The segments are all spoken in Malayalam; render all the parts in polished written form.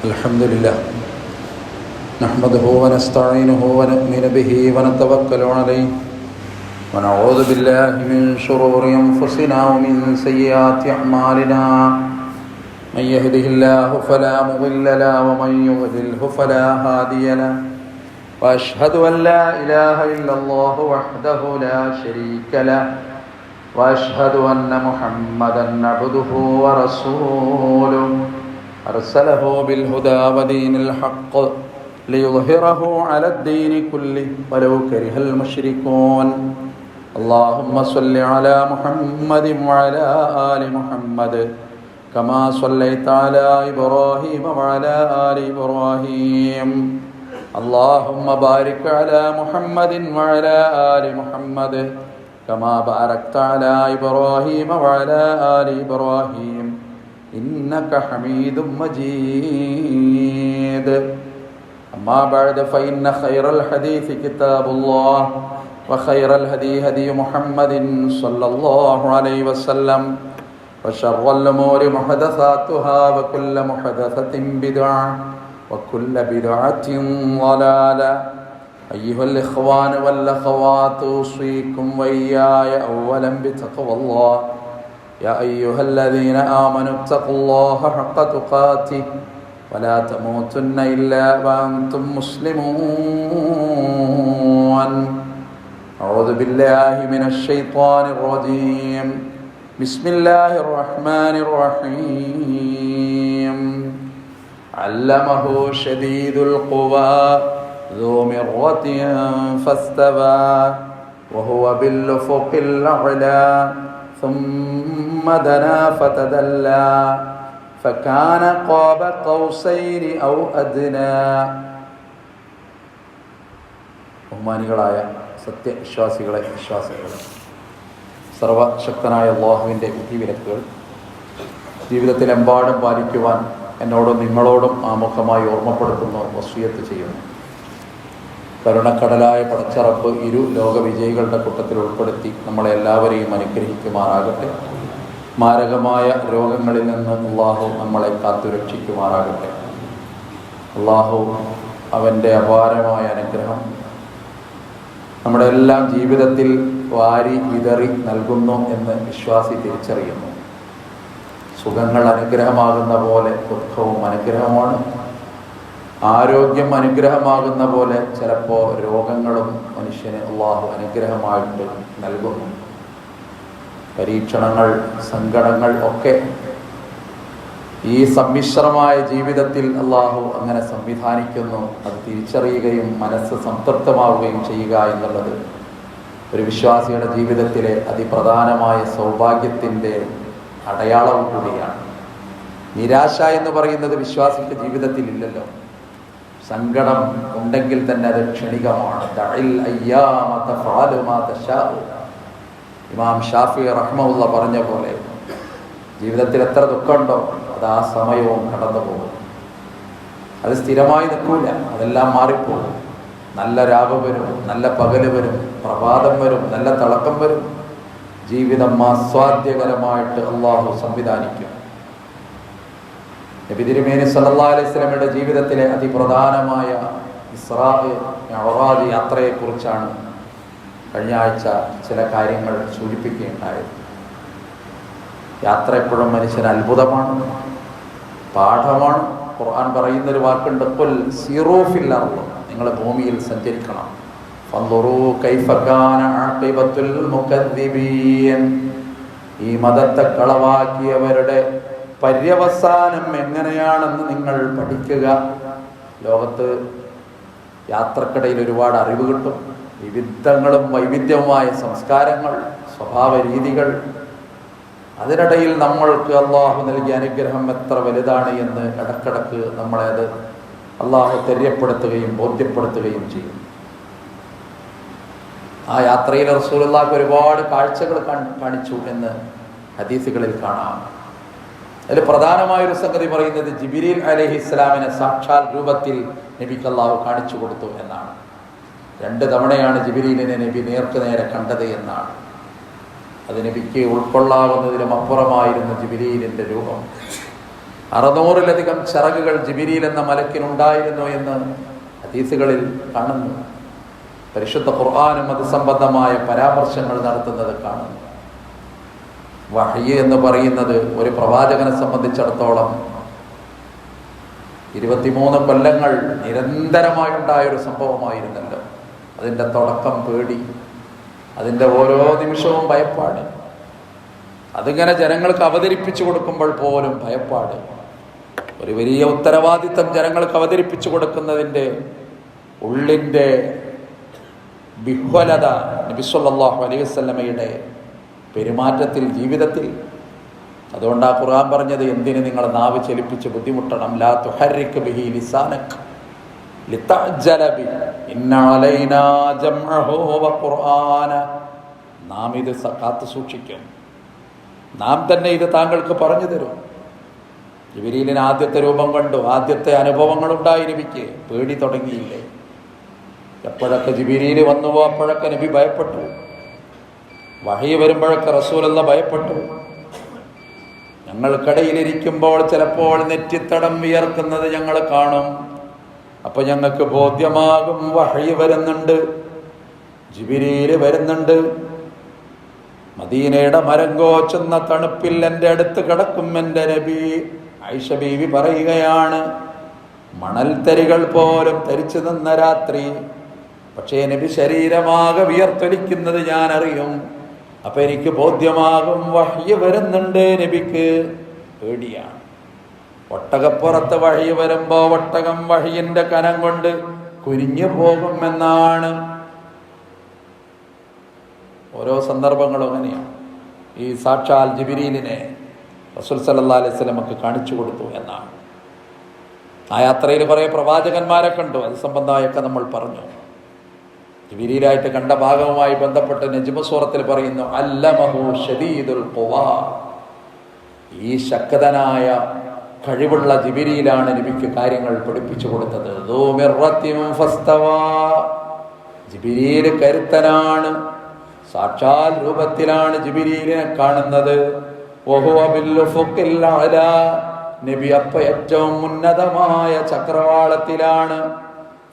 الحمد لله نحمده ونستعينه ونؤمن به ونتوكل عليه ونعوذ بالله من شرور أنفسنا ومن سيئات أعمالنا من يهده الله فلا مضل له ومن يضلله فلا هادي له وأشهد أن لا إله إلا الله وحده لا شريك له وأشهد أن محمدا عبده ورسوله أرسله بالهدى ودين الحق ليظهره على الدين كله ولو كره المشركون اللهم صل على محمد وعلى آل محمد كما صليت على إبراهيم وعلى آل إبراهيم اللهم بارك على محمد وعلى آل محمد كما باركت على إبراهيم وعلى آل إبراهيم إنك حميد مجيد أما بعد فإن خير الحديث كتاب الله وخير الهدي هدي محمد صلى الله عليه وسلم وشر الأمور محدثاتها وكل محدثة بدعة وكل بدعة ضلالة أيها الإخوان والأخوات أوصيكم وإياي أولا بتقوى الله يا أيها الذين آمنوا اتقوا الله حق تقاته ولا تموتن إلا وأنتم مسلمون أعوذ بالله من الشيطان الرجيم بسم الله الرحمن الرحيم علمه شديد القوى ذو مرة فاستوى وهو بالأفق الأعلى ثم دنا فتدلى فكان قاب قوسين أو أدنى. ബഹുമാനികളായ സത്യവിശ്വാസികളെ വിശ്വാസികളെ, സർവശക്തനായ അല്ലാഹുവിൻ്റെ വിധിവിലക്കുകൾ ജീവിതത്തിലെമ്പാടും പാലിക്കുവാൻ എന്നോടും നിങ്ങളോടും ആമുഖമായി ഓർമ്മപ്പെടുത്തുന്നു, വസിയത്ത് ചെയ്യുന്നു. കരുണക്കടലായ പടച്ച റബ്ബ് ഇരു ലോകവിജയികളുടെ കൂട്ടത്തിൽ ഉൾപ്പെടുത്തി നമ്മളെ എല്ലാവരെയും അനുഗ്രഹിക്കുമാറാകട്ടെ. മാരകമായ രോഗങ്ങളിൽ നിന്ന് അള്ളാഹു നമ്മളെ കാത്തുരക്ഷിക്കുമാറാകട്ടെ. അള്ളാഹു അവൻ്റെ അപാരമായ അനുഗ്രഹം നമ്മുടെ എല്ലാം ജീവിതത്തിൽ വാരി വിതറി നൽകുന്നു എന്ന് വിശ്വാസി തിരിച്ചറിയുന്നു. സുഖങ്ങൾ അനുഗ്രഹമാകുന്ന പോലെ ദുഃഖവും അനുഗ്രഹമാണ്. ആരോഗ്യം അനുഗ്രഹമാകുന്ന പോലെ ചിലപ്പോൾ രോഗങ്ങളും മനുഷ്യന് അള്ളാഹു അനുഗ്രഹമായിട്ട് നൽകുന്നു. പരീക്ഷണങ്ങൾ, സങ്കടങ്ങൾ ഒക്കെ ഈ സമ്മിശ്രമായ ജീവിതത്തിൽ അള്ളാഹു അങ്ങനെ സംവിധാനിക്കുന്നു. അത് തിരിച്ചറിയുകയും മനസ്സ് സംതൃപ്തമാവുകയും ചെയ്യുക എന്നുള്ളത് ഒരു വിശ്വാസിയുടെ ജീവിതത്തിലെ അതിപ്രധാനമായ സൗഭാഗ്യത്തിൻ്റെ അടയാളവും കൂടിയാണ്. നിരാശ എന്ന് പറയുന്നത് വിശ്വാസിക്ക് ജീവിതത്തിൽ ഇല്ലല്ലോ. സങ്കടം ഉണ്ടെങ്കിൽ തന്നെ അത് ക്ഷണികമാണ്. ഇമാം ഷാഫി റഹ്മഹുള്ള പറഞ്ഞ പോലെ ജീവിതത്തിൽ എത്ര ദുഃഖമുണ്ടോ അത് ആ സമയവും കടന്നു പോകും. അത് സ്ഥിരമായി നിൽക്കൂല, അതെല്ലാം മാറിപ്പോകും. നല്ല രാവ് വരും, നല്ല പകല് വരും, പ്രഭാതം വരും, നല്ല തിളക്കം വരും. ജീവിതം ആസ്വാദ്യകരമായിട്ട് അള്ളാഹു സംവിധാനിക്കും. നബി തിരുമേനി സല്ലല്ലാഹു അലൈഹി വസല്ലമയുടെ ജീവിതത്തിലെ അതിപ്രധാനമായ ഇസ്രാ മിഅ്റാജ് യാത്രയെക്കുറിച്ചാണ് കഴിഞ്ഞ ആഴ്ച ചില കാര്യങ്ങൾ സൂചിപ്പിക്കുകയുണ്ടായത്. യാത്ര എപ്പോഴും മനുഷ്യന് അത്ഭുതമാണ്, പാഠമാണ്. ഖുർആൻ പറയുന്നൊരു വാക്കുണ്ട്, ഖുൽ സീറൂ ഫിൽ അർള്, നിങ്ങൾ ഭൂമിയിൽ സഞ്ചരിക്കണം. ഫൻദുറൂ കൈഫ കാന ആഖിബത്തുൽ മുകദ്ദിബീൻ, ഈ മതത്തെ കളവാക്കിയവരുടെ പര്യവസാനം എങ്ങനെയാണെന്ന് നിങ്ങൾ പഠിക്കുക. ലോകത്ത് യാത്രക്കിടയിൽ ഒരുപാട് അറിവ് കിട്ടും. വിവിധങ്ങളും വൈവിധ്യവുമായ സംസ്കാരങ്ങൾ, സ്വഭാവ രീതികൾ. അതിനിടയിൽ നമ്മൾക്ക് അള്ളാഹു നൽകിയ അനുഗ്രഹം എത്ര വലുതാണ് എന്ന് ഇടക്കിടക്ക് നമ്മളെ അത് അള്ളാഹു തെര്യപ്പെടുത്തുകയും ബോധ്യപ്പെടുത്തുകയും ചെയ്യും. ആ യാത്രയിൽ റസൂലുള്ളാഹി ഒരുപാട് കാഴ്ചകൾ കാണിച്ചു എന്ന് ഹദീസുകളിൽ കാണാം. അതിൽ പ്രധാനമായൊരു സംഗതി പറയുന്നത് ജിബ്രീൽ അലൈഹിസ്സലാമിനെ സാക്ഷാൽ രൂപത്തിൽ നബിക്ക് അള്ളാഹു കാണിച്ചു കൊടുത്തു എന്നാണ്. 2 തവണയാണ് ജിബ്രീലിനെ നബി നേർക്ക് നേരെ കണ്ടത് എന്നാണ്. അത് നബിക്ക് ഉൾക്കൊള്ളാവുന്നതിലും അപ്പുറമായിരുന്നു ജിബ്രീലിൻ്റെ രൂപം. 600-ലധികം ചിറകുകൾ ജിബിരീൽ എന്ന മലക്കിനുണ്ടായിരുന്നു എന്ന് ഹദീസുകളിൽ കാണുന്നു. പരിശുദ്ധ ഖുർആനും അത് സംബന്ധമായ പരാമർശങ്ങൾ നടത്തുന്നത് കാണുന്നു. വഹ്യ് എന്ന് പറയുന്നത് ഒരു പ്രവാചകനെ സംബന്ധിച്ചിടത്തോളം 23 കൊല്ലങ്ങൾ നിരന്തരമായുണ്ടായൊരു സംഭവമായിരുന്നല്ലോ. അതിൻ്റെ തുടക്കം പേടി, അതിൻ്റെ ഓരോ നിമിഷവും ഭയപ്പാട്, അതിങ്ങനെ ജനങ്ങൾക്ക് അവതരിപ്പിച്ചു കൊടുക്കുമ്പോൾ പോലും ഭയപ്പാട്. ഒരു വലിയ ഉത്തരവാദിത്തം ജനങ്ങൾക്ക് അവതരിപ്പിച്ചു കൊടുക്കുന്നതിൻ്റെ ഉള്ളിൻ്റെ വിഹ്വലത നബി സല്ലല്ലാഹു അലൈഹി വസല്ലമയുടെ പെരുമാറ്റത്തിൽ, ജീവിതത്തിൽ. അതുകൊണ്ടാ ഖുർആൻ പറഞ്ഞത്, എന്തിന് നിങ്ങൾ നാവ് ചലിപ്പിച്ച് ബുദ്ധിമുട്ടണം? ലാ തുഹർരിക് ബിഹി ലിസാനക ലിതഅജല ബി ഇന്ന അലൈനാ ജംഅഹു വഖുർആന. നാം ഇത് കാത്തു സൂക്ഷിക്കും, നാം തന്നെ ഇത് താങ്കൾക്ക് പറഞ്ഞു തരും. ജിബ്രീലിന് ആദ്യത്തെ രൂപം കണ്ടു, ആദ്യത്തെ അനുഭവങ്ങൾ ഉണ്ടായി. നബിക്ക് പേടി തുടങ്ങിയില്ലേ? എപ്പോഴൊക്കെ ജിബ്രീൽ വന്നുവോ അപ്പോഴൊക്കെ നബി ഭയപ്പെട്ടു. വഹി വരുമ്പോഴൊക്കെ റസൂലുള്ള ഭയപ്പെട്ടു. ഞങ്ങൾക്കിടയിലിരിക്കുമ്പോൾ ചിലപ്പോൾ നെറ്റിത്തടം വിയർക്കുന്നത് ഞങ്ങൾ കാണും. അപ്പൊ ഞങ്ങൾക്ക് ബോധ്യമാകും വഹി വരുന്നുണ്ട്, ജിബ്രീൽ വരുന്നുണ്ട്. മദീനയുടെ മരം കോച്ചുന്ന തണുപ്പിൽ എൻ്റെ അടുത്ത് കിടക്കും എൻ്റെ നബി. ആയിഷ ബീവി പറയുകയാണ്, മണൽത്തരികൾ പോലും തരിച്ചു നിന്ന രാത്രി, പക്ഷേ നബി ശരീരമാകെ വിയർത്തൊലിക്കുന്നത് ഞാൻ അറിയും. അപ്പൊ എനിക്ക് ബോധ്യമാകും വഹ്യ് വരുന്നുണ്ട്. നബിക്ക് പേടിയാണ്. ഒട്ടകപ്പുറത്ത് വഹ്യ് വരുമ്പോ ഒട്ടകം വഹ്യിന്റെ കനം കൊണ്ട് കുനിഞ്ഞു പോകുമെന്നാണ്. ഓരോ സന്ദർഭങ്ങളും അങ്ങനെയാണ്. ഈ സാക്ഷാൽ ജിബ്രീലിനെ റസൂൽ സല്ലല്ലാഹു അലൈഹി വസല്ലമക്ക് കാണിച്ചു കൊടുത്തു എന്നാണ്. ആ യാത്രയിൽ കുറേ പ്രവാചകന്മാരെ കണ്ടു. അത് സംബന്ധമായൊക്കെ നമ്മൾ പറഞ്ഞു. ജിബ്രീലായിട്ട് കണ്ട ഭാഗവുമായി ബന്ധപ്പെട്ട് നജ്മ് സൂറത്തിൽ പറയുന്നു, അല്ലമഹു ശദീദുൽ ഖുവാ. ഈ ശക്തനായ കഴിവുള്ള ജിബ്രീലാണ് നബിക്ക് കാര്യങ്ങൾ പഠിപ്പിച്ചു കൊടുത്തത്. ദൂ മിർറത്തിൻ ഫസ്തവാ. ജിബ്രീൽ കരുത്തനാണ്, സാക്ഷാൽ രൂപത്തിലാണ് ജിബ്രീലിനെ കാണുന്നത്. വഹുവ ബിൽ ഉഫുഖിൽ അഅ്ലാ. നബി അപ്പ ഏറ്റവും ഉന്നതമായ ചക്രവാളത്തിലാണ്.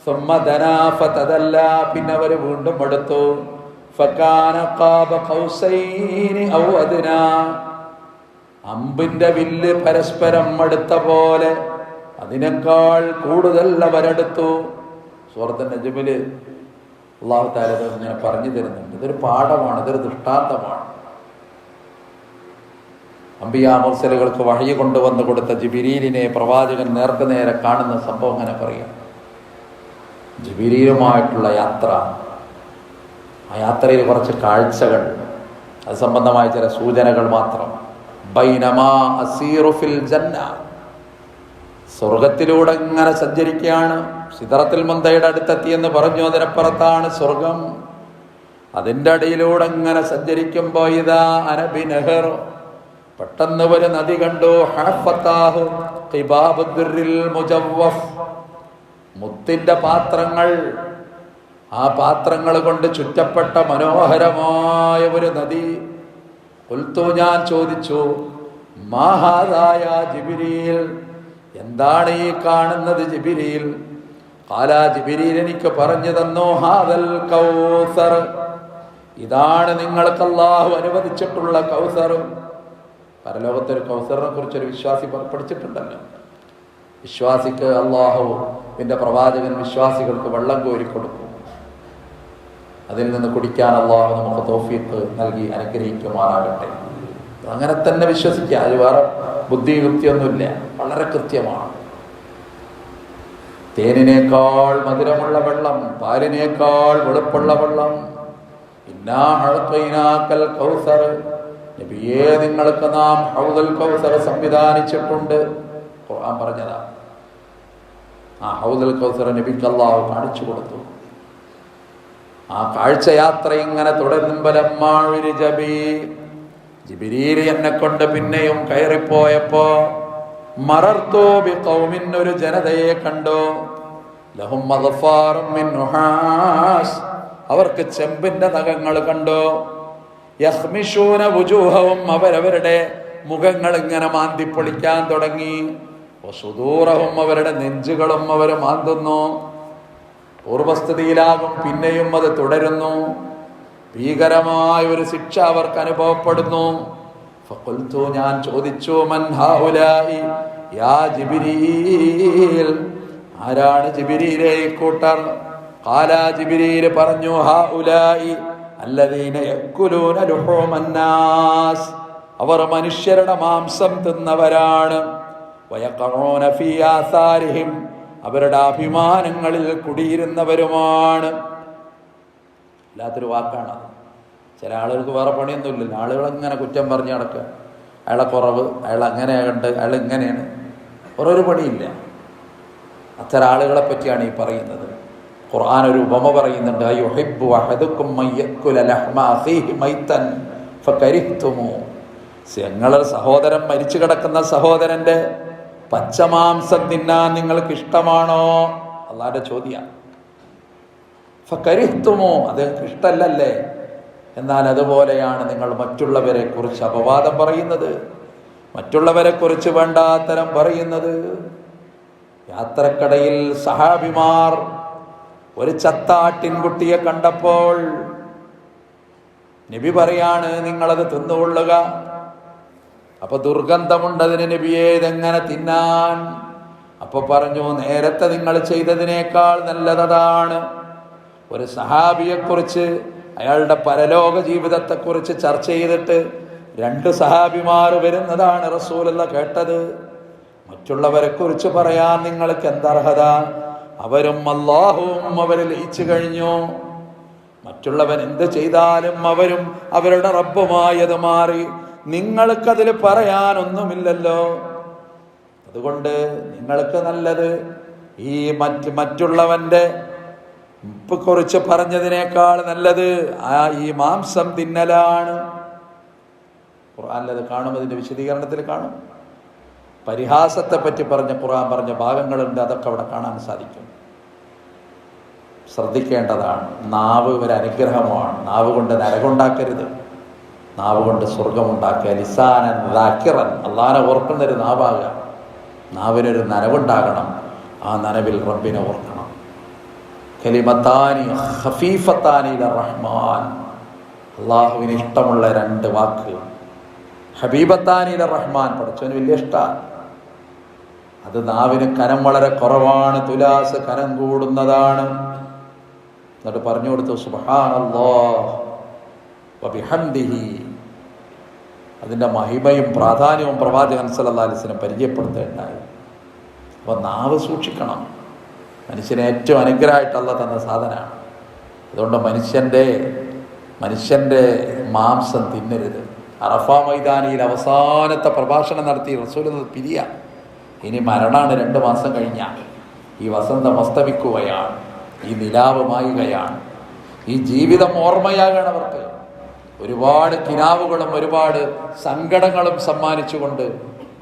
സുമ്മ ദനാ ഫതദല്ലാ. പിന്നെ അവർ വീണ്ടും അടുത്തു. ഫകാന ഖാബ ഖൗസൈനി ഔ അദ്നാ. അമ്പിന്റെ വില്ല് പരസ്പരം അടുത്ത പോലെ, അതിനേക്കാൾ കൂടുതൽ അവരടുത്തു. സൂറത്തുൽ നജ്മില് അല്ലാഹു തആല ഇങ്ങനെ പറഞ്ഞു തരുന്നുണ്ട്. ഇതൊരു പാഠമാണ്, ഇതൊരു ദൃഷ്ടാന്തമാണ്. അംബിയാ മുർസലുകൾക്ക് വഹ്യ് കൊണ്ടുവന്നു കൊടുത്ത ജിബ്രീലിനെ പ്രവാചകൻ നേർക്കുനേരെ കാണുന്ന സംഭവം അങ്ങനെ പറയാം. ജിബ്രീലുമായിട്ടുള്ള യാത്ര, ആ യാത്രയിൽ കുറച്ച് കാഴ്ചകൾ, അത് സംബന്ധമായ ചില സൂചനകൾ മാത്രം. ബൈനമാ അസീറു ഫിൽ ജന്ന. സ്വർഗത്തിലൂടെ ഇങ്ങനെ സഞ്ചരിക്കുകയാണ്. സിദ്റത്തുൽ മുൻതഹയുടെ അടുത്തെത്തിയെന്ന് പറഞ്ഞു, അതിനപ്പുറത്താണ് സ്വർഗം. അതിൻ്റെ അടിയിലൂടെ ഇങ്ങനെ സഞ്ചരിക്കുമ്പോ ഇതാ അനബി നെഹർ, പെട്ടെന്ന് ഒരു നദി കണ്ടു. ഹഫത്താഹു ഖിബാബുദ്ദുറിൽ മുജവ്വഫ്. മുത്തിന്റെ പാത്രങ്ങൾ, ആ പാത്രങ്ങൾ കൊണ്ട് ചുറ്റപ്പെട്ട മനോഹരമായ ഒരു നദി. ഖുൽതു, ഞാൻ ചോദിച്ചു, മാ ഹാദാ യാ ജിബ്രീൽ, എന്താണ് ഈ കാണുന്നത് ജിബ്രീൽ? ഖാല, ജിബ്രീൽ എനിക്ക് പറഞ്ഞു തന്നു, ഹാദൽ കൗസർ, ഇതാണ് നിങ്ങൾക്ക് അല്ലാഹു അനുവദിച്ചിട്ടുള്ള കൗസർ. പരലോകത്തൊരു കൗസറിനെ കുറിച്ചൊരു വിശ്വാസി പഠിച്ചിട്ടുണ്ടല്ലോ. വിശ്വാസിക്ക് അല്ലാഹുവിന്റെ പ്രവാചകൻ വിശ്വാസികൾക്ക് വെള്ളം കോരി കൊടുക്കും. അതിൽ നിന്ന് കുടിക്കാൻ അല്ലാഹു നമുക്ക് തൗഫീഖ് നൽകി അനുഗ്രഹിക്കുമാറാകട്ടെ. അങ്ങനെ തന്നെ വിശ്വസിക്കുക. അത് വേറെ ബുദ്ധിയുക്തിയൊന്നുമില്ല, വളരെ കൃത്യമാണ്. തേനിനേക്കാൾ മധുരമുള്ള വെള്ളം, പാലിനേക്കാൾ വെളുപ്പുള്ള വെള്ളം. ഇന്നാ അഅ്തൈനാക്കൽ കൗസർ, നബിയേ നിങ്ങൾക്ക് നാം ഹൗദുൽ കൗസർ സംവിധാനിച്ചിട്ടുണ്ട്. ഖുർആൻ പറഞ്ഞതാ. ആ ഹൗദുൽ കൗസർ നബിക്ക് അല്ലാഹു കാണിച്ചു കൊടുത്തു. ആ കാഴ്ചയാത്ര ഇങ്ങനെ തുടരുമ്പലമ്മാഴി ജിബ്രീൽ എന്നെ കൊണ്ട് പിന്നെയും കയറിപ്പോയപ്പോ മറർത്തു ബിഖൗമിൻ, ഒരു ജനതയെ കണ്ടു. ലഹും മഗ്ഫാറും മിൻ നുഹാസ്, അവർക്ക് ചെമ്പിന്റെ നഖങ്ങൾ കണ്ടു. യഖ്മിഷൂന വുജൂഹവും, അവരവരുടെ മുഖങ്ങൾ ഇങ്ങനെ മാന്തിപ്പൊളിക്കാൻ തുടങ്ങി. സുദൂറഹും, അവരുടെ നെഞ്ചുകളും അവർ മാന്തുന്നു. പൂർവസ്ഥിതിയിലാകും, പിന്നെയും അത് തുടരുന്നു. ഭീകരമായ ഒരു ശിക്ഷ അവർക്ക് അനുഭവപ്പെടുന്നു. ഫഖുൽതു, ഞാൻ ചോദിച്ചു, മൻ ഹൗലായി യാ ജിബ്രീൽ, ആരാണ് ജിബ്രീലേ കൂട്ടർ? ഖാല, ജിബ്രീൽ പറഞ്ഞു, ഹൗലായി അല്ലദീന യഅ്കുലൂന ലുഹൂമന്നാസ്, അവർ മനുഷ്യരുടെ മാംസം തിന്നവരാണ്. വയഖഊന ഫീ ആസാരിഹിം, അവരുടെ അഭിമാനങ്ങളിൽ കുടിയിരുന്നവരുമാണ്. അല്ലാത്തൊരു വാക്കാണ്. ചില ആളുകൾക്ക് വേറെ പണിയൊന്നുമില്ലല്ലോ, ആളുകൾ അങ്ങനെ കുറ്റം പറഞ്ഞ് നടക്കുക. അയാളെ കുറവ്, അയാൾ അങ്ങനെയുണ്ട്, അയാൾ ഇങ്ങനെയാണ്, വേറൊരു പണിയില്ല. അത്തരം ആളുകളെ പറ്റിയാണ് ഈ പറയുന്നത്. ഖുർആൻ ഒരു ഉപമ പറയുന്നുണ്ട്, അയ്യുഹിബ്ബു അഹദുക്കും മയ്യക്കുല ലഹ്മ അഖീഹി മൈതൻ ഫകരിഹ്തുമു. നിങ്ങളുടെ സഹോദരൻ, മരിച്ചു കിടക്കുന്ന സഹോദരന്റെ പച്ചമാംസം തിന്നാൻ നിങ്ങൾക്ക് ഇഷ്ടമാണോ? അള്ളാന്റെ ചോദ്യം. ഫകരിഹ്തുമു, അത് ഇഷ്ടമല്ലല്ലേ? എന്നാൽ അതുപോലെയാണ് നിങ്ങൾ മറ്റുള്ളവരെ കുറിച്ച് അപവാദം പറയുന്നത്, മറ്റുള്ളവരെ കുറിച്ച് വേണ്ടാത്തരം പറയുന്നത്. യാത്രക്കടയിൽ സഹാബിമാർ ഒരു ചത്താട്ടിൻകുട്ടിയെ കണ്ടപ്പോൾ നബി പറയാണ്, നിങ്ങളത് തിന്നുകൊള്ളുക. അപ്പൊ ദുർഗന്ധമുണ്ടതിന് നബിയെ, ഇതെങ്ങനെ തിന്നാൻ? അപ്പൊ പറഞ്ഞു, നേരത്തെ നിങ്ങൾ ചെയ്തതിനേക്കാൾ നല്ലതാണ്. ഒരു സഹാബിയെക്കുറിച്ച്, അയാളുടെ പരലോക ജീവിതത്തെക്കുറിച്ച് ചർച്ച ചെയ്തിട്ട് 2 സഹാബിമാർ വരുന്നതാണ് റസൂലുള്ള കേട്ടത്. മറ്റുള്ളവരെ കുറിച്ച് പറയാൻ നിങ്ങൾക്ക് എന്തർഹത? അവരും അല്ലാഹുവും അവരെ ലയിച്ചു കഴിഞ്ഞു. മറ്റുള്ളവൻ എന്ത് ചെയ്താലും അവരും അവരുടെ റബ്ബുമായത് മാറി. നിങ്ങൾക്കതിൽ പറയാനൊന്നുമില്ലല്ലോ. അതുകൊണ്ട് നിങ്ങൾക്ക് നല്ലത് ഈ മറ്റുള്ളവന്റെ കുറിച്ച് പറഞ്ഞതിനേക്കാൾ നല്ലത് ഈ മാംസം തിന്നലാണ്. ഖുർആനിലത് കാണും, അതിന്റെ വിശദീകരണത്തിൽ കാണും. പരിഹാസത്തെ പറ്റി ഖുർആൻ പറഞ്ഞ ഭാഗങ്ങളുണ്ട്, അതൊക്കെ അവിടെ കാണാൻ സാധിക്കും. ശ്രദ്ധിക്കേണ്ടതാണ്. നാവ് ഒരു അനുഗ്രഹമാണ്. നാവ് കൊണ്ട് നരകുണ്ടാക്കരുത്, നാവ് കൊണ്ട് സ്വർഗമുണ്ടാക്കുക. ലിസാനൻ ദാക്കിറൻ, അള്ളാഹനെ ഓർക്കുന്നൊരു നാവാകുക. നാവിനൊരു നനവുണ്ടാകണം, ആ നനവിൽ റബ്ബിനെ ഓർക്കണം. കലിമത്താനി ഖഫീഫത്താനി റഹ്മാൻ, അള്ളാഹുവിന് ഇഷ്ടമുള്ള 2 വാക്ക്. ഹബീബത്താനി റഹ്മാൻ, പഠിച്ചവന് വലിയ ഇഷ്ടമാണ്. അത് നാവിന് കനം വളരെ കുറവാണ്, തുലാസ് കനം കൂടുന്നതാണ്. എന്നിട്ട് പറഞ്ഞു കൊടുത്തു, സുബ്ഹാനല്ലാഹ് വബിഹംദിഹി. അതിൻ്റെ മഹിമയും പ്രാധാന്യവും പ്രവാചകൻ സല്ലല്ലാഹു അലൈഹി വസല്ലം പരിചയപ്പെടുത്തുകയുണ്ടായി. അപ്പോൾ നാവ് സൂക്ഷിക്കണം. മനുഷ്യന് ഏറ്റവും അനുഗ്രഹമായിട്ട് അല്ലാഹ് തന്ന സാധനമാണ്. അതുകൊണ്ട് മനുഷ്യൻ്റെ മാംസം തിന്നരുത്. അറഫാ മൈതാനിയിൽ അവസാനത്തെ പ്രഭാഷണം നടത്തി റസൂലുള്ളാഹി പിരിയ. ഇനി മരണമാണ് 2 മാസം കഴിഞ്ഞാൽ. ഈ വസന്തം അസ്തമിക്കുകയാണ്, ഈ നിലാവ് മായുകയാണ്, ഈ ജീവിതം ഓർമ്മയാകണം അവർക്ക്. ഒരുപാട് കിനാവുകളും ഒരുപാട് സങ്കടങ്ങളും സമ്മാനിച്ചുകൊണ്ട്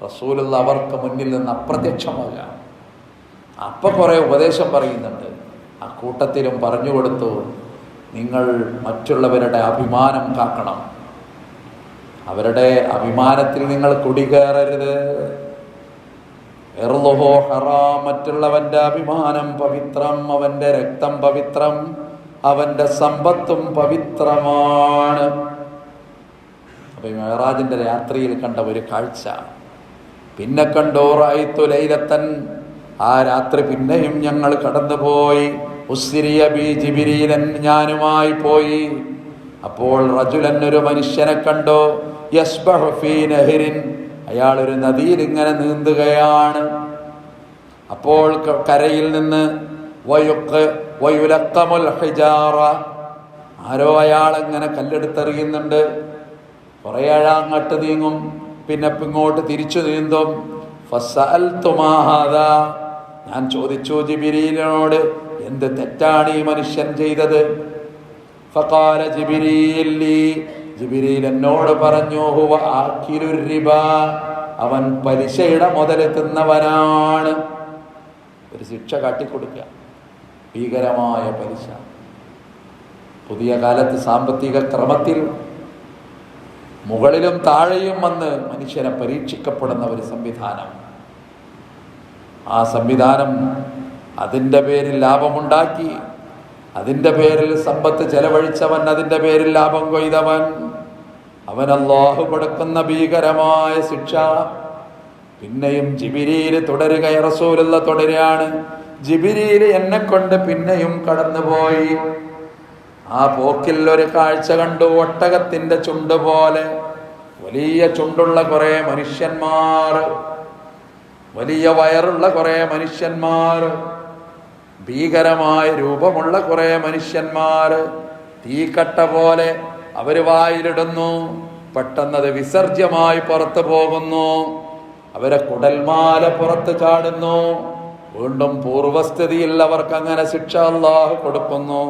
റസൂലുള്ളാഹി അവർക്ക് മുന്നിൽ നിന്ന് അപ്രത്യക്ഷമാകുക. അപ്പം കുറേ ഉപദേശം പറയുന്നുണ്ട്. ആ കൂട്ടത്തിലും പറഞ്ഞു കൊടുത്തു, നിങ്ങൾ മറ്റുള്ളവരുടെ അഭിമാനം കാക്കണം, അവരുടെ അഭിമാനത്തിൽ നിങ്ങൾ കുടികയറരുത്. ഇർളുഹു ഹറാം, മറ്റുള്ളവന്റെ അഭിമാനം പവിത്രം, അവന്റെ രക്തം പവിത്രം, അവന്റെ സമ്പത്തും പവിത്രമാണ്. അപ്പൊ മെഹറാജിന്റെ രാത്രിയിൽ കണ്ട ഒരു കാഴ്ച പിന്നെ കണ്ടു. റഅയ്തു ലൈലത്തൻ, ആ രാത്രി പിന്നെയും ഞങ്ങൾ കടന്നുപോയി. ഉസ്രിയ ബി ജിബ്രീലൻ, ഞാനുമായി പോയി. അപ്പോൾ റജുലൻ, ഒരു മനുഷ്യനെ കണ്ടു. യസ്ബഹു ഫീ നഹരിൻ, അയാൾ ഒരു നദിയിൽ ഇങ്ങനെ നീന്തുകയാണ്. അപ്പോൾ കരയിൽ നിന്ന് വയുലഖമുൽ ഹിജാറ, ആരോ അയാളെങ്ങനെ കല്ലെടുത്തെറിയുന്നുണ്ട്. കുറേ അങ്ങോട്ട് നീങ്ങും, പിന്നെ ഇങ്ങോട്ട് തിരിച്ചു നീന്തും. ഫസഅൽതു മാ ഹാദാ, ഞാൻ ചോദിച്ചു ജിബ്രീലിനോട്, എന്ത് തെറ്റാണ് ഈ മനുഷ്യൻ ചെയ്തത്? ഫഖാല ജിബ്രീൽ ലി, ജിബ്രീൽ എന്നോട് പറഞ്ഞു, ഹുവ ആകിലുർ റിബാ, അവൻ പലിശയുടെ മുതൽ തിന്നവനാണ്. ഒരു ശിക്ഷ കാട്ടിക്കൊടുക്കുക, ഭീകരമായ പലിശ. പുതിയ കാലത്ത് സാമ്പത്തിക ക്രമത്തിൽ മുകളിലും താഴെയും വന്ന് മനുഷ്യനെ പരീക്ഷിക്കപ്പെടുന്ന ഒരു സംവിധാനം. ആ സംവിധാനം അതിൻ്റെ പേരിൽ ലാഭമുണ്ടാക്കി, അതിൻ്റെ പേരിൽ സമ്പത്ത് ചെലവഴിച്ചവൻ, അതിൻ്റെ പേരിൽ ലാഭം കൊയ്തവൻ, അവൻ അല്ലാഹു കൊടുക്കുന്ന ഭീകരമായ ശിക്ഷ. പിന്നെയും ജിബ്രീൽ തുടരുക, റസൂലുള്ള തുടരുകയാണ്. ജിബ്രീൽ എന്നെ കൊണ്ട് പിന്നെയും കടന്നുപോയി. ആ പോക്കിൽ ഒരു കാഴ്ച കണ്ടു. ഒട്ടകത്തിന്റെ ചുണ്ട് പോലെ വലിയ ചുണ്ടുള്ള കുറെ മനുഷ്യന്മാർ, വലിയ വയറുള്ള കുറെ മനുഷ്യന്മാർ, ഭീകരമായ രൂപമുള്ള കുറെ മനുഷ്യന്മാർ തീക്കട്ട പോലെ അവര് വായിലിടുന്നു. പെട്ടെന്നത് വിസർജ്യമായി പുറത്തു പോകുന്നു. അവരെ കുടൽമാല പുറത്ത് ചാടുന്നു. വീണ്ടും പൂർവസ്ഥിതിയിൽ അവർക്ക് അങ്ങനെ ശിക്ഷ അല്ലാഹു കൊടുക്കുന്നു.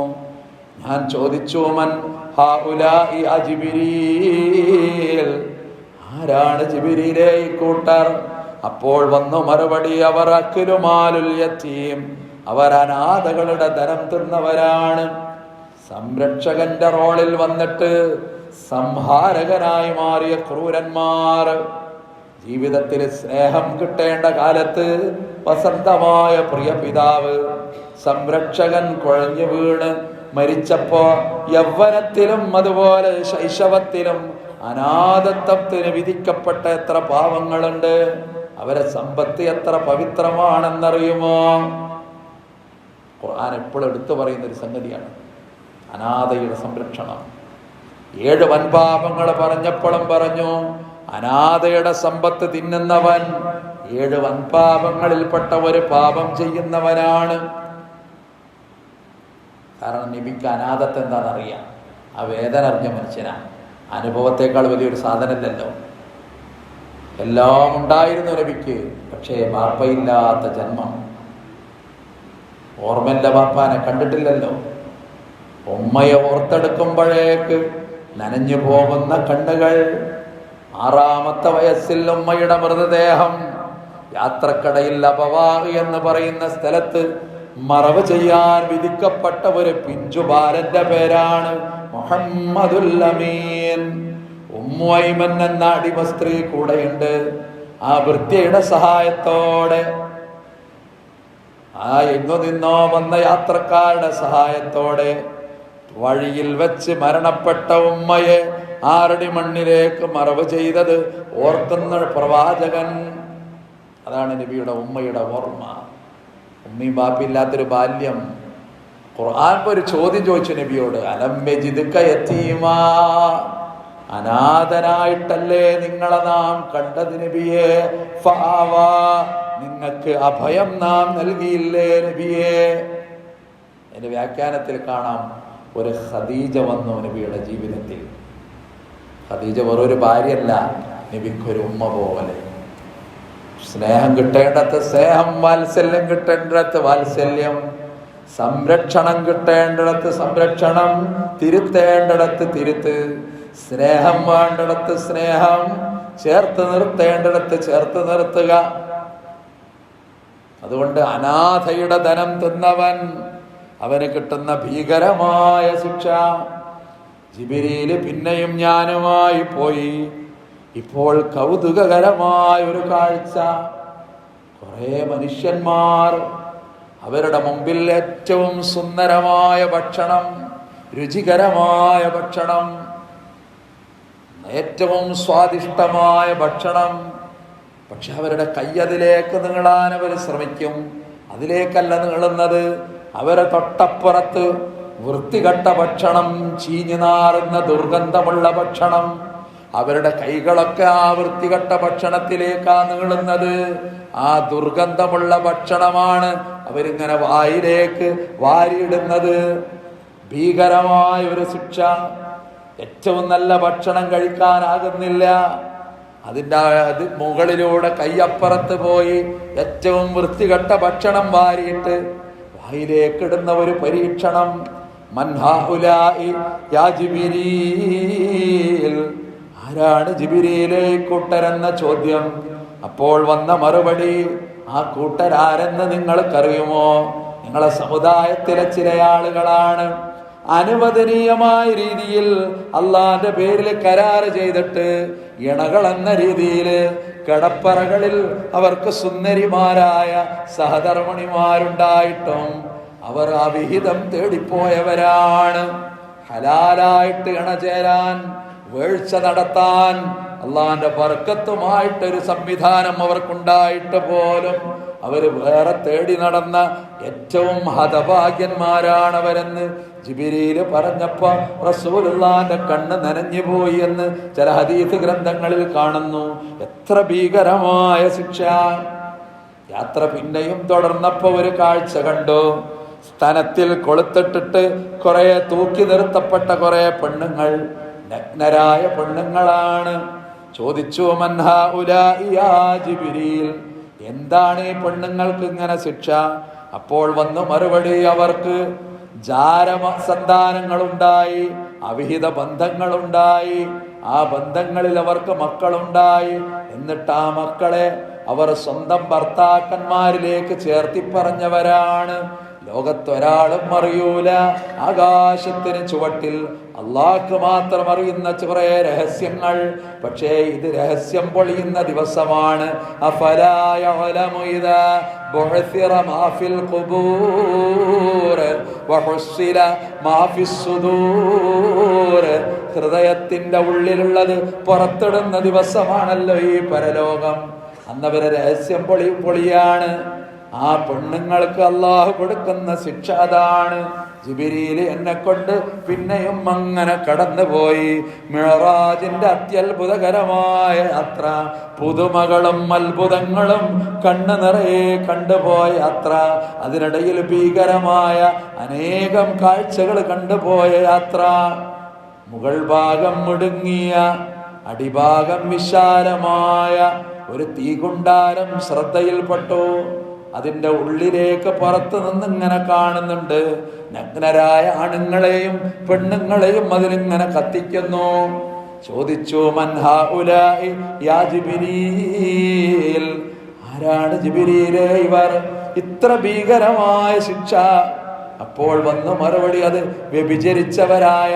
ഞാൻ ചോദിച്ചു, മൻ ഹൗലാഇ ജിബ്രീൽ, ആരാണ് ജിബ്രീലേ ഈ കൂട്ടർ? അപ്പോൾ വന്നു മറുപടി, അവർ അക്ലുമാലുൽ യതീം, അവർ അനാഥകളുടെ ധനം തിന്നവരാണ്. സംരക്ഷകന്റെ റോളിൽ വന്നിട്ട് സംഹാരകനായി മാറിയ ക്രൂരന്മാർ. ജീവിതത്തിൽ സ്നേഹം കിട്ടേണ്ട കാലത്ത് വസന്തമായ പ്രിയ പിതാവ് സംരക്ഷകൻ കുഴഞ്ഞു വീണ് മരിച്ചപ്പോ യൗവനത്തിലും അതുപോലെ ശൈശവത്തിലും അനാഥത്വത്തിന് വിധിക്കപ്പെട്ട എത്ര പാവങ്ങളുണ്ട്. അവരെ സമ്പത്ത് എത്ര പവിത്രമാണെന്നറിയുമോ? ഖുർആൻ എപ്പോഴും എടുത്തു പറയുന്ന ഒരു സംഗതിയാണ് അനാഥയുടെ സംരക്ഷണം. 7 വൻപാപങ്ങൾ പറഞ്ഞപ്പോഴും പറഞ്ഞു, അനാഥയുടെ സമ്പത്ത് തിന്നുന്നവൻ 7 വൻപാപങ്ങളിൽപ്പെട്ട ഒരു പാപം ചെയ്യുന്നവനാണ്. കാരണം നബിക്ക് അനാഥത്തെ എന്താണെന്നറിയാം. ആ വേദന അറിഞ്ഞ മനുഷ്യനാണ്. അനുഭവത്തെക്കാൾ വലിയൊരു സാധനമല്ലല്ലോ. എല്ലാം ഉണ്ടായിരുന്നു നബിക്ക്, പക്ഷേ ബാപ്പയില്ലാത്ത ജന്മം. ഓർമ്മയില്ല, ബാപ്പാനെ കണ്ടിട്ടില്ലല്ലോ. ഉമ്മയെ ഓർത്തെടുക്കുമ്പോഴേക്ക് നനഞ്ഞു പോകുന്ന കണ്ണുകൾ. 6ാമത്തെ വയസ്സിൽ ഉമ്മയുടെ മൃതദേഹം യാത്രക്കടയിൽ അബവാഹ് എന്ന് പറയുന്ന സ്ഥലത്ത് മറവ് ചെയ്യാൻ വിധിക്കപ്പെട്ട ഒരു പിഞ്ചുബാലന്റെ പേരാണ് മുഹമ്മദുൽ അമീൻ. ഉമ്മു ഐമൻ എന്ന അടിമ സ്ത്രീ കൂടെയുണ്ട്. ആ വൃത്യയുടെ സഹായത്തോടെ, ആ എങ്ങു നിന്നോ വന്ന യാത്രക്കാരുടെ സഹായത്തോടെ വഴിയിൽ വെച്ച് മരണപ്പെട്ട ഉമ്മയെ 6 അടി മണ്ണിലേക്ക് മറവ് ചെയ്തത് ഓർക്കുന്ന പ്രവാചകൻ. അതാണ് നബിയുടെ ഉമ്മയുടെ ഓർമ്മ. ഉമ്മയും ബാപ്പില്ലാത്തൊരു ബാല്യം. ഖുർആൻ ഒരു ചോദ്യം ചോദിച്ചു നബിയോട്, അലം യജിദ്ക യതീമാ, അനാഥനായിട്ടല്ലേ നിങ്ങളെ നാം കണ്ടത് നബിയേ? ഫആവാ, നിങ്ങൾക്ക് അഭയം നാം നൽകിയില്ലേ നബിയേ? എന്റെ വ്യാഖ്യാനത്തിൽ കാണാം, ഒരു ഖദീജ വന്നു നബിയുടെ ജീവിതത്തിൽ. ഖദീജ വേറൊരു ഭാര്യയല്ല, നബിക്കൊരു ഉമ്മ പോലെ. സ്നേഹം കിട്ടേണ്ടത് സ്നേഹം, വാത്സല്യം കിട്ടേണ്ടത് വാത്സല്യം, സംരക്ഷണം കിട്ടേണ്ടിടത്ത് സംരക്ഷണം, തിരുത്തേണ്ടിടത്ത് തിരുത്ത്, സ്നേഹം വേണ്ടിടത്ത് സ്നേഹം, ചേർത്ത് നിർത്തേണ്ടിടത്ത് ചേർത്ത് നിർത്തുക. അതുകൊണ്ട് അനാഥയുടെ ധനം തിന്നവൻ, അവന് കിട്ടുന്ന ഭീകരമായ ശിക്ഷ. ജിബ്രീല് പിന്നെയും ഞാനുമായി പോയി. ഇപ്പോൾ കൗതുകകരമായ ഒരു കാഴ്ച. കുറെ മനുഷ്യന്മാർ, അവരുടെ മുമ്പിൽ ഏറ്റവും സുന്ദരമായ ഭക്ഷണം, രുചികരമായ ഭക്ഷണം, ഏറ്റവും സ്വാദിഷ്ടമായ ഭക്ഷണം. പക്ഷെ അവരുടെ കൈ അതിലേക്ക് നീളാൻ അവർ ശ്രമിക്കും. അതിലേക്കല്ല നീളുന്നത്. അവരെ തൊട്ടപ്പുറത്ത് വൃത്തികെട്ട ഭക്ഷണം, ചീഞ്ഞു നാറുന്ന ദുർഗന്ധമുള്ള ഭക്ഷണം. അവരുടെ കൈകളൊക്കെ ആ വൃത്തികെട്ട ഭക്ഷണത്തിലേക്കാ നീളുന്നത്. ആ ദുർഗന്ധമുള്ള ഭക്ഷണമാണ് അവരിങ്ങനെ വായിലേക്ക് വാരിയിടുന്നത്. ഭീകരമായ ഒരു ശിക്ഷ. ഏറ്റവും നല്ല ഭക്ഷണം കഴിക്കാനാകുന്നില്ല. അതിൻ്റെ മുകളിലൂടെ കയ്യപ്പുറത്ത് പോയി ഏറ്റവും വൃത്തികെട്ട ഭക്ഷണം വാരിയിട്ട് വായിലേക്കിടുന്ന ഒരു പരീക്ഷണം. മൻ ഹൗലാഇ യാ ജിബ്രീൽ, ആരാണ് ജിബ്രീലേ കൂട്ടരെന്ന ചോദ്യം. അപ്പോൾ വന്ന മറുപടി, ആ കൂട്ടരാരെന്ന് നിങ്ങൾക്കറിയുമോ? നിങ്ങളെ സമുദായത്തിലെ ചില ആളുകളാണ്. അനുവദനീയമായ രീതിയിൽ അള്ളാന്റെ പേരിൽ കരാറ് ചെയ്തിട്ട് ഇണകൾ എന്ന രീതിയിൽ കടപ്പറകളിൽ അവർക്ക് സുന്ദരിമാരായ സഹധർമ്മിണിമാരുണ്ടായിട്ടും അവർ അവിഹിതം തേടിപ്പോയവരാണ്. ഹലാലായിട്ട് ഇണചേരാൻ, വീഴ്ച നടത്താൻ അള്ളാന്റെ ബർക്കത്തുമായിട്ടൊരു സംവിധാനം അവർക്കുണ്ടായിട്ട് പോലും അവർ വേറെ തേടി നടന്ന ഏറ്റവും ഹതഭാഗ്യന്മാരാണവരെന്ന് ജിബ്രീൽ പറഞ്ഞപ്പോ റസൂലുള്ളാന്റെ കണ്ണ് നനഞ്ഞുപോയി എന്ന് ചില ഹദീസ് ഗ്രന്ഥങ്ങളിൽ കാണുന്നു. എത്ര ഭീകരമായ ശിക്ഷ! യാത്ര പിന്നെയും തുടർന്നപ്പോ ഒരു കാഴ്ച കണ്ടു. സ്തനത്തിൽ കൊളുത്തിട്ടിട്ട് കുറെ തൂക്കി നിർത്തപ്പെട്ട കുറെ പെണ്ണുങ്ങൾ, നഗ്നരായ പെണ്ണുങ്ങളാണ്. ചോദിച്ചു, മൻഹാ ഉലാഇ യാ ജിബ്രീൽ, എന്താണ് ഈ പെണ്ണുങ്ങൾക്ക് ഇങ്ങനെ ശിക്ഷ? അപ്പോൾ വന്നു മറുപടി, അവർക്ക് സന്താനങ്ങളുണ്ടായി, അവിഹിത ബന്ധങ്ങളുണ്ടായി, ആ ബന്ധങ്ങളിൽ അവർക്ക് മക്കളുണ്ടായി. എന്നിട്ട് ആ മക്കളെ അവർ സ്വന്തം ഭർത്താക്കന്മാരിലേക്ക് ചേർത്തി പറഞ്ഞവരാണ്. ലോകത്തൊരാളും അറിയൂല. ആകാശത്തിന് ചുവട്ടിൽ അള്ളാഹ്ക്ക് മാത്രം അറിയുന്ന കുറെ രഹസ്യങ്ങൾ. പക്ഷേ ഇത് രഹസ്യം പൊളിയുന്ന ദിവസമാണ്. അഫലാ യഅലമു ഇദാ ബുഅ്സിറ മാ ഫിൽ ഖുബൂർ വഹുസ്സില മാ ഫിസ് സുദൂർ. ഹൃദയത്തിന്റെ ഉള്ളിലുള്ളത് പുറത്തിടുന്ന ദിവസമാണല്ലോ ഈ പരലോകം. അന്നവരെ രഹസ്യം പൊളിയാണ്. ആ പെണ്ണുങ്ങൾക്ക് അള്ളാഹു കൊടുക്കുന്ന ശിക്ഷ അതാണ്. ജിബ്രീൽ എന്നെ കൊണ്ട് പിന്നെയും അങ്ങനെ കടന്നുപോയി. മിഅ്റാജിന്റെ അത്യത്ഭുതകരമായ യാത്ര, പുതുമകളും അത്ഭുതങ്ങളും കണ്ണു നിറയെ കണ്ടുപോയ യാത്ര, അതിനിടയിൽ ഭീകരമായ അനേകം കാഴ്ചകൾ കണ്ടുപോയ യാത്ര. മുകൾ ഭാഗം മുടുങ്ങിയ, അടിഭാഗം വിശാലമായ ഒരു തീകുണ്ടാരം ശ്രദ്ധയിൽപ്പെട്ടു. അതിന്റെ ഉള്ളിലേക്ക് പുറത്തു നിന്നിങ്ങനെ കാണുന്നുണ്ട്. നഗ്നരായ ആണുങ്ങളെയും പെണ്ണുങ്ങളെയും അതിലിങ്ങനെ കത്തിക്കുന്നു. ചോദിച്ചു, മൻ ഹൗലാഇ യാ ജിബ്രീൽ, ആരാണ് ജിബ്രീലേ ഇവർ? ഇത്ര ഭീകരമായ ശിക്ഷ. അപ്പോൾ വന്നു മറുപടി, അത് വ്യഭിചരിച്ചവരായ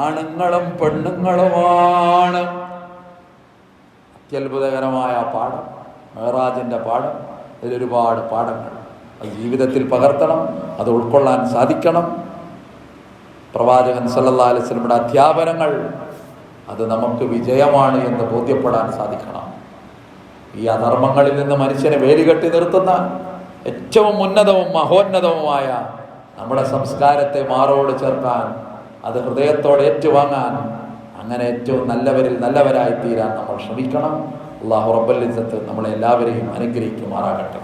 ആണുങ്ങളും പെണ്ണുങ്ങളുമാണ്. അത്യത്ഭുതകരമായ പാഠം, മിഅ്റാജിന്റെ പാഠം. ഇതിലൊരുപാട് പാഠങ്ങൾ അത് ജീവിതത്തിൽ പകർത്തണം, അത് ഉൾക്കൊള്ളാൻ സാധിക്കണം. പ്രവാചകൻ സല്ലല്ലാഹു അലൈഹി വസല്ലമയുടെ അധ്യാപനങ്ങൾ അത് നമുക്ക് വിജയമാണ് എന്ന് ബോധ്യപ്പെടാൻ സാധിക്കണം. ഈ അധർമ്മങ്ങളിൽ നിന്ന് മനുഷ്യനെ വേലികെട്ടി നിർത്തുന്ന ഏറ്റവും ഉന്നതവും മഹോന്നതവുമായ നമ്മുടെ സംസ്കാരത്തെ മാറോട് ചേർക്കാൻ, അത് ഹൃദയത്തോടെ ഏറ്റുവാങ്ങാൻ, അങ്ങനെ ഏറ്റവും നല്ലവരിൽ നല്ലവരായി തീരാൻ നമ്മൾ ശ്രമിക്കണം. അല്ലാഹു റബ്ബുൽ ഇസ്സത്ത് നമ്മളെ എല്ലാവരെയും അനുഗ്രഹിക്കുമാറാകട്ടെ.